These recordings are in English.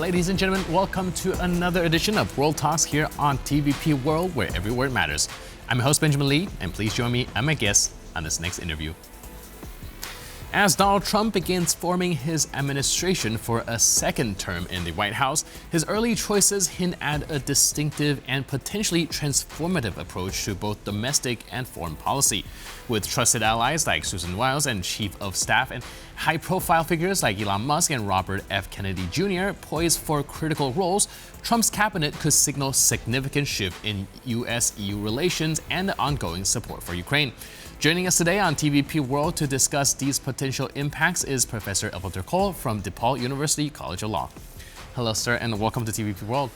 Ladies and gentlemen, welcome to another edition of World Talks here on TVP World, where every word matters. I'm your host, Benjamin Lee, and please join me and my guest on this next interview. As Donald Trump begins forming his administration for a second term in the White House, his early choices hint at a distinctive and potentially transformative approach to both domestic and foreign policy. With trusted allies like Susie Wiles and Chief of Staff and high-profile figures like Elon Musk and Robert F. Kennedy Jr. poised for critical roles, Trump's cabinet could signal significant shift in U.S. EU relations and the ongoing support for Ukraine. Joining us today on TVP World to discuss these potential impacts is Professor Alberto Coll from DePaul University College of Law. Hello, sir, and welcome to TVP World.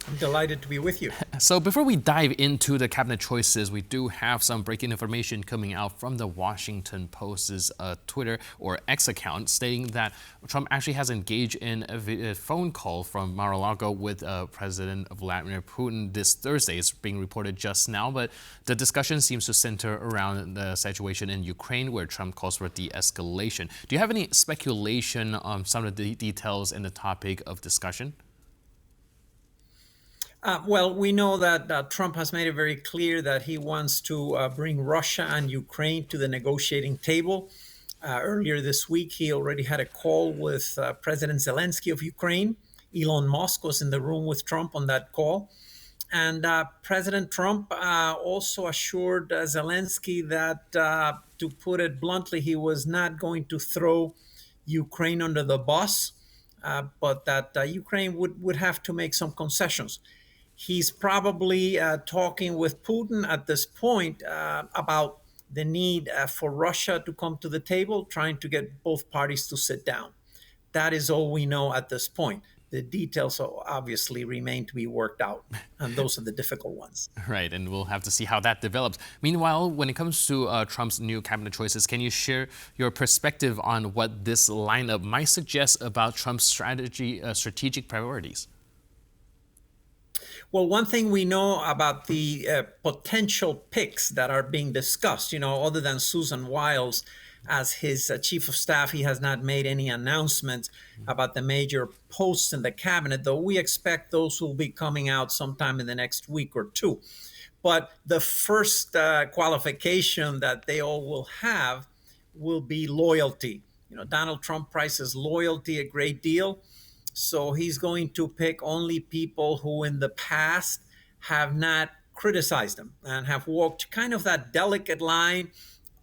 I'm delighted to be with you. So before we dive into the cabinet choices, we do have some breaking information coming out from the Washington Post's Twitter or X account stating that Trump actually has engaged in a phone call from Mar-a-Lago with President Vladimir Putin this Thursday. It's being reported just now, but the discussion seems to center around the situation in Ukraine where Trump calls for de-escalation. Do you have any speculation on some of the details in the topic of discussion? Well, we know that Trump has made it very clear that he wants to bring Russia and Ukraine to the negotiating table. Earlier this week, he already had a call with President Zelensky of Ukraine. Elon Musk was in the room with Trump on that call. And President Trump also assured Zelensky that, to put it bluntly, he was not going to throw Ukraine under the bus, but that Ukraine would have to make some concessions. He's probably talking with Putin at this point about the need for Russia to come to the table, trying to get both parties to sit down. That is all we know at this point. The details obviously remain to be worked out, and those are the difficult ones. Right, and we'll have to see how that develops. Meanwhile, when it comes to Trump's new cabinet choices, can you share your perspective on what this lineup might suggest about Trump's strategic priorities? Well, one thing we know about the potential picks that are being discussed, other than Susan Wiles as his chief of staff, he has not made any announcements about the major posts in the cabinet, though we expect those will be coming out sometime in the next week or two. But the first qualification that they all will have will be loyalty. Donald Trump prizes loyalty a great deal. So he's going to pick only people who in the past have not criticized him and have walked kind of that delicate line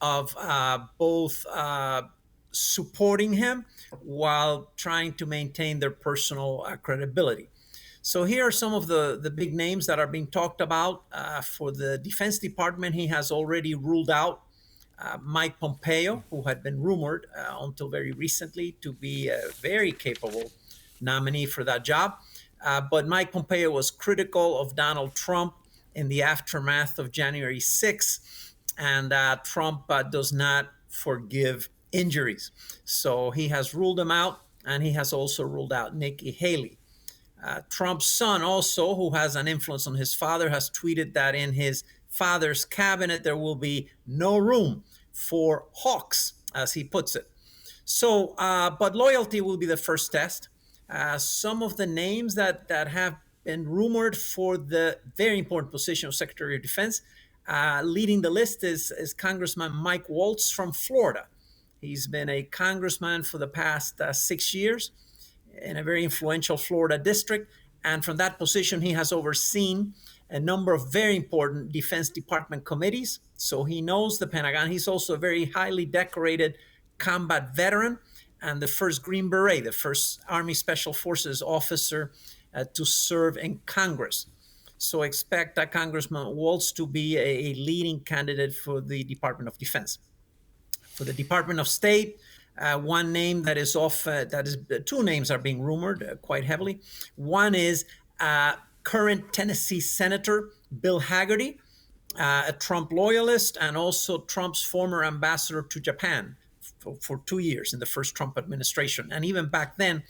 of both supporting him while trying to maintain their personal credibility. So here are some of the big names that are being talked about. For the Defense Department, he has already ruled out Mike Pompeo, who had been rumored until very recently to be a very capable nominee for that job. But Mike Pompeo was critical of Donald Trump in the aftermath of January 6th, and Trump does not forgive injuries. So he has ruled him out, and he has also ruled out Nikki Haley. Trump's son also, who has an influence on his father, has tweeted that in his father's cabinet there will be no room for hawks, as he puts it. So, but loyalty will be the first test. Some of the names that have been rumored for the very important position of Secretary of Defense, leading the list is Congressman Mike Waltz from Florida. He's been a congressman for the past 6 years in a very influential Florida district. And from that position, he has overseen a number of very important Defense Department committees. So he knows the Pentagon. He's also a very highly decorated combat veteran and the first Green Beret, the first Army Special Forces officer to serve in Congress. So expect Congressman Waltz to be a leading candidate for the Department of Defense. For the Department of State, one name that is two names are being rumored quite heavily. One is current Tennessee Senator Bill Hagerty, a Trump loyalist, and also Trump's former ambassador to Japan for 2 years in the first Trump administration. And even back then,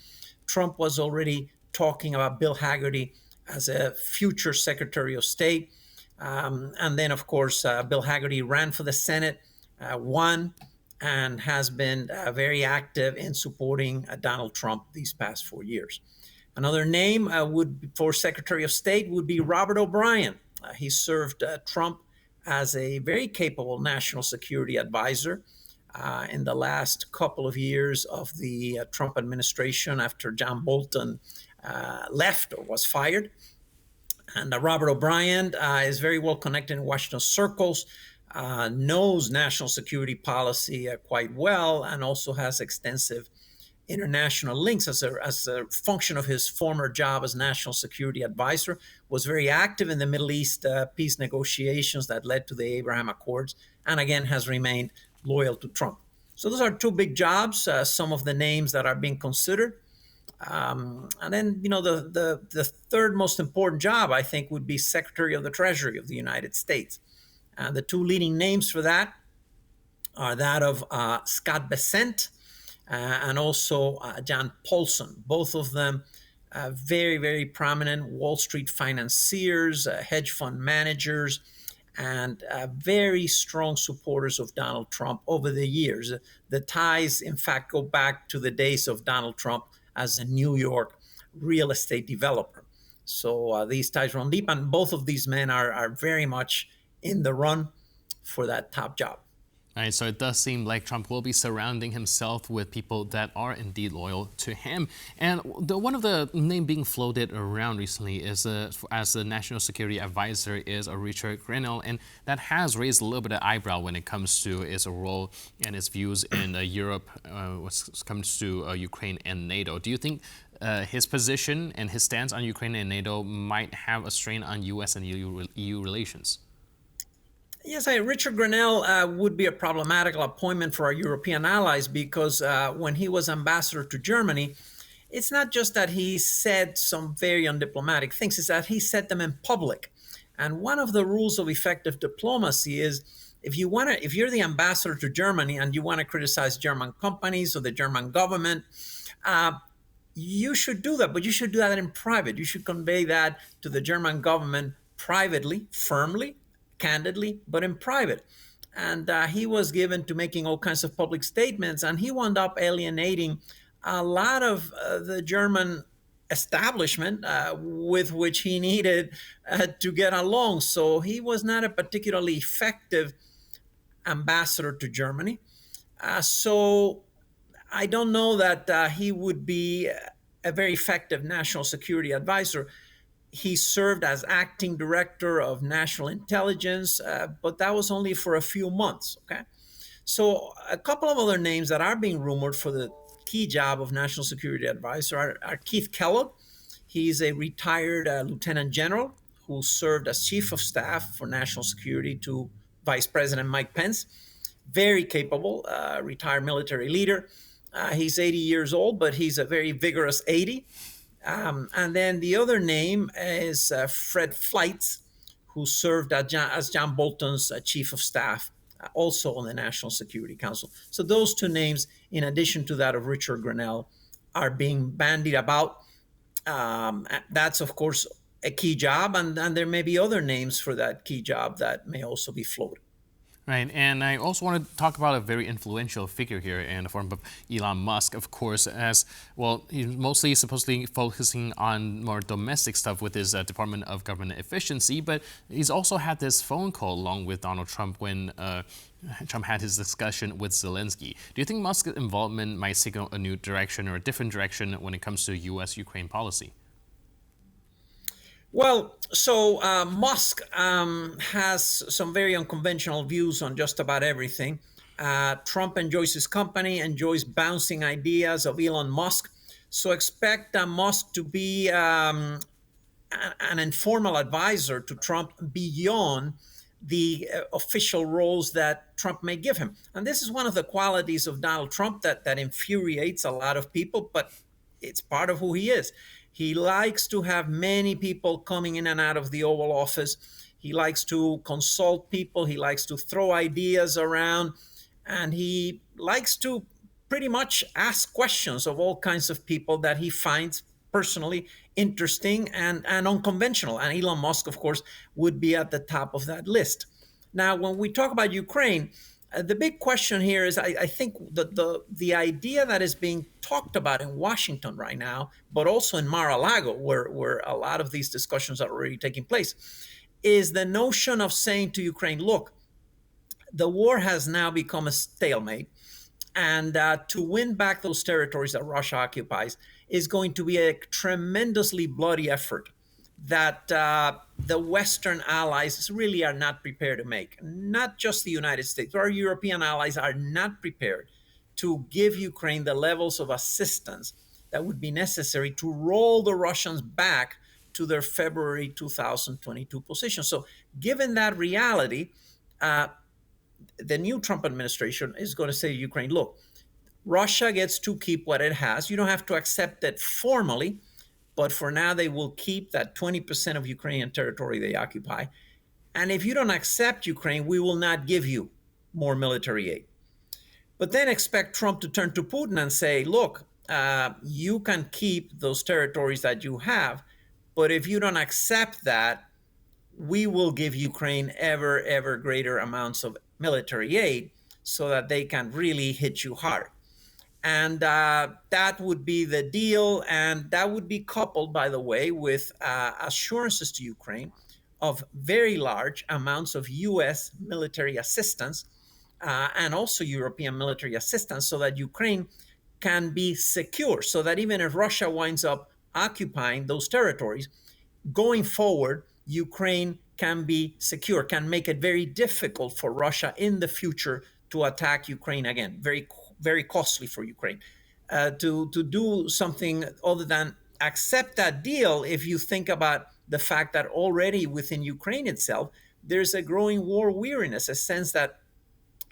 Trump was already talking about Bill Hagerty as a future Secretary of State. And then, of course, Bill Hagerty ran for the Senate, won, and has been very active in supporting Donald Trump these past 4 years. Another name for Secretary of State would be Robert O'Brien. He served Trump as a very capable national security advisor in the last couple of years of the Trump administration after John Bolton left or was fired. And Robert O'Brien is very well connected in Washington circles, knows national security policy quite well, and also has extensive international links as a function of his former job as national security advisor, was very active in the Middle East peace negotiations that led to the Abraham Accords, and again has remained loyal to Trump. So those are two big jobs, some of the names that are being considered. And then, the third most important job, I think, would be Secretary of the Treasury of the United States. The two leading names for that are that of Scott Bessent and also John Paulson, both of them very, very prominent Wall Street financiers, hedge fund managers, and very strong supporters of Donald Trump over the years. The ties, in fact, go back to the days of Donald Trump as a New York real estate developer. So these ties run deep, and both of these men are very much in the run for that top job. Right, so it does seem like Trump will be surrounding himself with people that are indeed loyal to him. And one of the name being floated around recently is as the national security advisor is Richard Grenell, and that has raised a little bit of eyebrow when it comes to his role and his views in Europe when it comes to Ukraine and NATO. Do you think his position and his stance on Ukraine and NATO might have a strain on U.S. and EU relations? Yes, Richard Grenell would be a problematical appointment for our European allies because when he was ambassador to Germany, it's not just that he said some very undiplomatic things, it's that he said them in public. And one of the rules of effective diplomacy is if you're the ambassador to Germany and you want to criticize German companies or the German government, you should do that, but you should do that in private. You should convey that to the German government privately, firmly, candidly, but in private. And he was given to making all kinds of public statements, and he wound up alienating a lot of the German establishment with which he needed to get along. So he was not a particularly effective ambassador to Germany. So I don't know that he would be a very effective national security advisor. He served as acting director of national intelligence, but that was only for a few months. Okay, so a couple of other names that are being rumored for the key job of national security advisor are Keith Kellogg. He's a retired lieutenant general who served as chief of staff for national security to Vice President Mike Pence. Very capable, retired military leader. He's 80 years old, but he's a very vigorous 80. And then the other name is Fred Fleitz, who served as John Bolton's chief of staff, also on the National Security Council. So those two names, in addition to that of Richard Grenell, are being bandied about. That's, of course, a key job, and there may be other names for that key job that may also be floated. Right, and I also want to talk about a very influential figure here in the form of Elon Musk, of course, as well. He's mostly supposedly focusing on more domestic stuff with his Department of Government Efficiency, but he's also had this phone call along with Donald Trump when Trump had his discussion with Zelensky. Do you think Musk's involvement might signal a new direction or a different direction when it comes to U.S.-Ukraine policy? Well, so Musk has some very unconventional views on just about everything. Trump enjoys his company, enjoys bouncing ideas of Elon Musk. So expect Musk to be an informal advisor to Trump beyond the official roles that Trump may give him. And this is one of the qualities of Donald Trump that infuriates a lot of people, but it's part of who he is. He likes to have many people coming in and out of the Oval Office. He likes to consult people. He likes to throw ideas around. And he likes to pretty much ask questions of all kinds of people that he finds personally interesting and unconventional. And Elon Musk, of course, would be at the top of that list. Now, when we talk about Ukraine, The big question here is, I think the idea that is being talked about in Washington right now, but also in Mar-a-Lago, where a lot of these discussions are already taking place, is the notion of saying to Ukraine, look, the war has now become a stalemate. And to win back those territories that Russia occupies is going to be a tremendously bloody effort that the Western allies really are not prepared to make. Not just the United States, our European allies are not prepared to give Ukraine the levels of assistance that would be necessary to roll the Russians back to their February 2022 position. So, given that reality, the new Trump administration is going to say to Ukraine, look, Russia gets to keep what it has. You don't have to accept it formally, but for now, they will keep that 20% of Ukrainian territory they occupy. And if you don't accept Ukraine, we will not give you more military aid. But then expect Trump to turn to Putin and say, look, you can keep those territories that you have, but if you don't accept that, we will give Ukraine ever greater amounts of military aid so that they can really hit you hard. And that would be the deal. And that would be coupled, by the way, with assurances to Ukraine of very large amounts of U.S. military assistance and also European military assistance so that Ukraine can be secure, so that even if Russia winds up occupying those territories, going forward, Ukraine can be secure, can make it very difficult for Russia in the future to attack Ukraine again. Very costly for Ukraine. To do something other than accept that deal, if you think about the fact that already within Ukraine itself, there's a growing war weariness, a sense that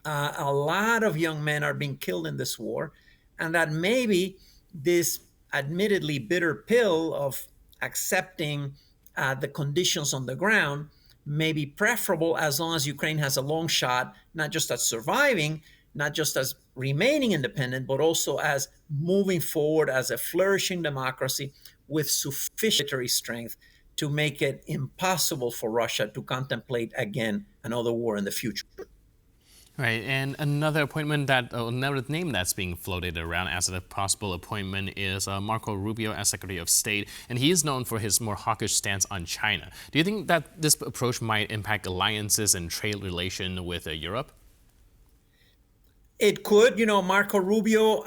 a lot of young men are being killed in this war, and that maybe this admittedly bitter pill of accepting the conditions on the ground may be preferable as long as Ukraine has a long shot, not just at surviving, not just as remaining independent, but also as moving forward as a flourishing democracy with sufficient military strength to make it impossible for Russia to contemplate again another war in the future. Right, and another name that's being floated around as a possible appointment is Marco Rubio as Secretary of State, and he is known for his more hawkish stance on China. Do you think that this approach might impact alliances and trade relation with Europe? It could. Marco Rubio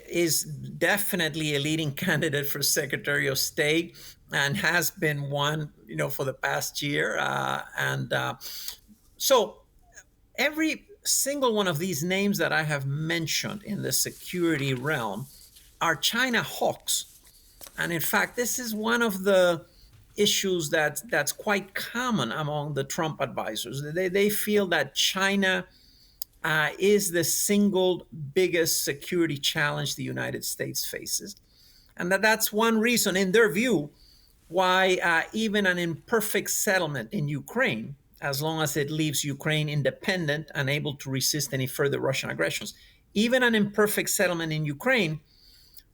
is definitely a leading candidate for Secretary of State and has been one, for the past year. So every single one of these names that I have mentioned in the security realm are China hawks. And in fact, this is one of the issues that's quite common among the Trump advisors. They feel that China is the single biggest security challenge the United States faces. And that's one reason, in their view, why even an imperfect settlement in Ukraine, as long as it leaves Ukraine independent and able to resist any further Russian aggressions, even an imperfect settlement in Ukraine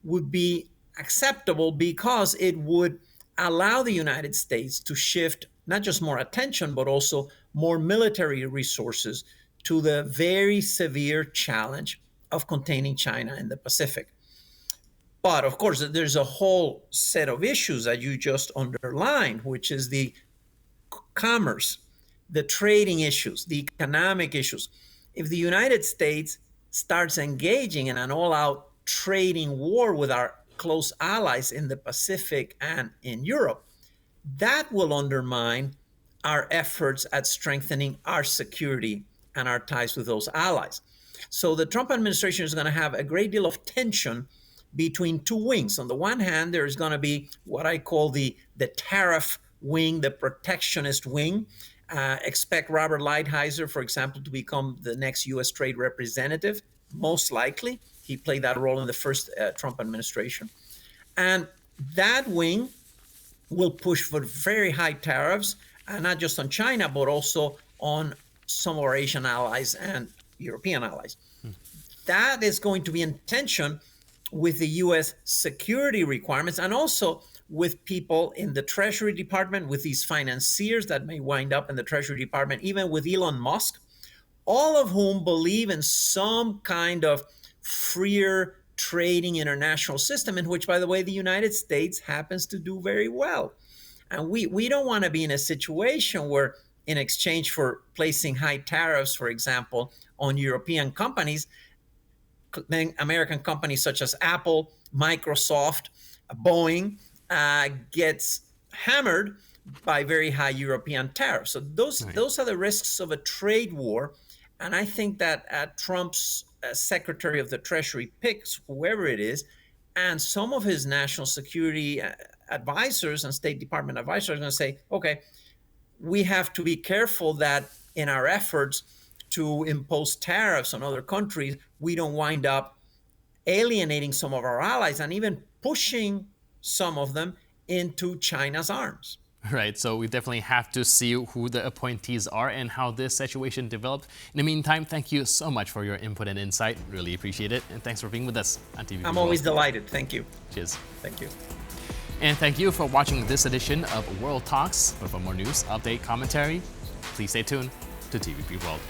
would be acceptable because it would allow the United States to shift not just more attention, but also more military resources to the very severe challenge of containing China in the Pacific. But of course, there's a whole set of issues that you just underlined, which is the commerce, the trading issues, the economic issues. If the United States starts engaging in an all-out trading war with our close allies in the Pacific and in Europe, that will undermine our efforts at strengthening our security and our ties with those allies. So the Trump administration is going to have a great deal of tension between two wings. On the one hand, there's going to be what I call the tariff wing, the protectionist wing. Expect Robert Lighthizer, for example, to become the next U.S. trade representative, most likely. He played that role in the first Trump administration. And that wing will push for very high tariffs, not just on China, but also on some of our Asian allies and European allies. That is going to be in tension with the U.S. security requirements and also with people in the Treasury Department, with these financiers that may wind up in the Treasury Department, even with Elon Musk, all of whom believe in some kind of freer trading international system, in which, by the way, the United States happens to do very well. And we don't want to be in a situation where, in exchange for placing high tariffs, for example, on European companies, then American companies such as Apple, Microsoft, Boeing gets hammered by very high European tariffs. So those are the risks of a trade war. And I think that Trump's Secretary of the Treasury picks, whoever it is, and some of his national security advisors and State Department advisors are going to say, okay, we have to be careful that in our efforts to impose tariffs on other countries, we don't wind up alienating some of our allies and even pushing some of them into China's arms. Right, so we definitely have to see who the appointees are and how this situation develops. In the meantime, thank you so much for your input and insight. Really appreciate it. And thanks for being with us on TVP I'm World. always delighted. Thank you. Cheers. Thank you. And thank you for watching this edition of World Talks. But for more news, update, commentary, please stay tuned to TVP World.